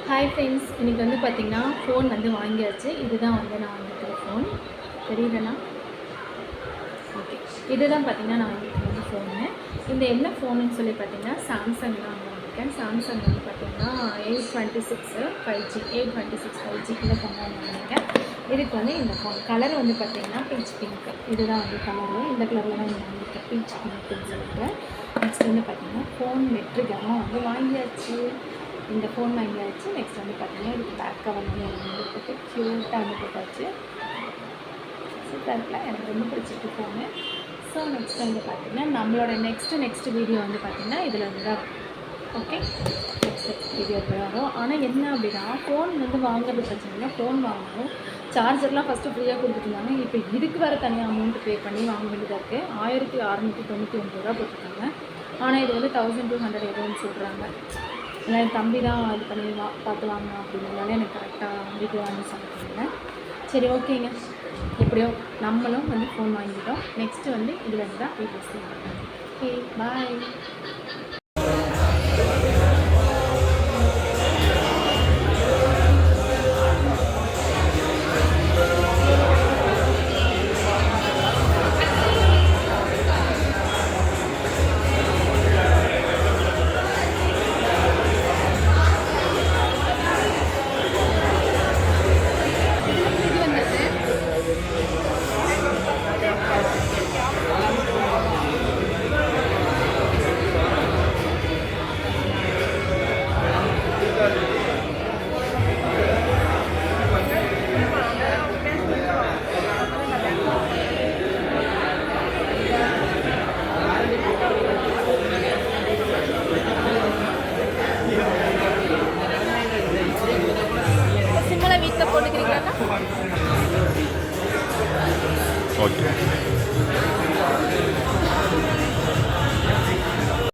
Hi friends, இன்றைக்கி வந்து பார்த்திங்கன்னா ஃபோன் வந்து வாங்கியாச்சு. இதுதான் வந்து நான் வாங்கிக்கிற ஃபோன் தெரியுதுண்ணா. ஓகே, இதுதான் பார்த்திங்கன்னா நான் வாங்கிக்கிற ஃபோனு. இந்த என்ன ஃபோனுன்னு சொல்லி பார்த்திங்கன்னா சாம்சங் தான் வாங்கியிருக்கேன். சாம்சங் வந்து பார்த்திங்கன்னா 826 5G 826 5G இந்த ஃபோன் தான் வாங்கியிருக்கேன். இதுக்கு வந்து இந்த ஃபோன் கலர் வந்து பார்த்திங்கன்னா பீச் பிங்க். இதுதான் வந்து கலரு. இந்த கலரில் தான் வாங்கியிருக்கேன், பீச் பிங்க்னு சொல்லிட்டு. நெக்ஸ்ட் வந்து பார்த்திங்கன்னா ஃபோன் வெற்றிகரமாக வந்து வாங்கியாச்சு. இந்த ஃபோன் வாங்கியாச்சு. நெக்ஸ்ட் வந்து பார்த்திங்கன்னா இதுக்கு பேக் கவர் வந்து போட்டு க்யூட்டாக வந்து போட்டாச்சு. சூப்பராக இருக்குல்ல, எனக்கு ரொம்ப பிடிச்சிருக்கு ஃபோனு. ஸோ நெக்ஸ்ட் வந்து பார்த்திங்கன்னா நம்மளோட நெக்ஸ்ட் வீடியோ வந்து பார்த்திங்கன்னா இதில் வந்து தான் ஓகே நெக்ஸ்ட் வீடியோ வரும். ஆனால் என்ன அப்படின்னா ஃபோன் வந்து வாங்குறது பிரச்சனை இல்லை. ஃபோன் வாங்கணும், சார்ஜர்லாம் ஃபஸ்ட்டு ஃப்ரீயாக கொடுத்துருந்தாங்க. இப்போ இதுக்கு வேறு தனியாக அமௌண்ட் பே பண்ணி வாங்க வேண்டியதாக இருக்குது. 1699 ரூபா போட்டிருக்காங்க. ஆனால் இது வந்து 1200 எதுவும் சொல்கிறாங்க. ஏன்னா என் தம்பி தான் இது பண்ணி பார்த்து வாங்கணும் அப்படிங்கிறதால எனக்கு கரெக்டாக வீடியோ வாங்கி சொல்லியிருந்தேன். சரி ஓகேங்க, எப்படியோ நம்மளும் வந்து ஃபோன் வாங்கிட்டோம். நெக்ஸ்ட்டு வந்து இதில் இருந்து தான் வீடியோஸ் வாங்குறேன். Okay bye. சிம்மில் வீட்டில் போட்டுக்கிறீங்களா? ஓகே.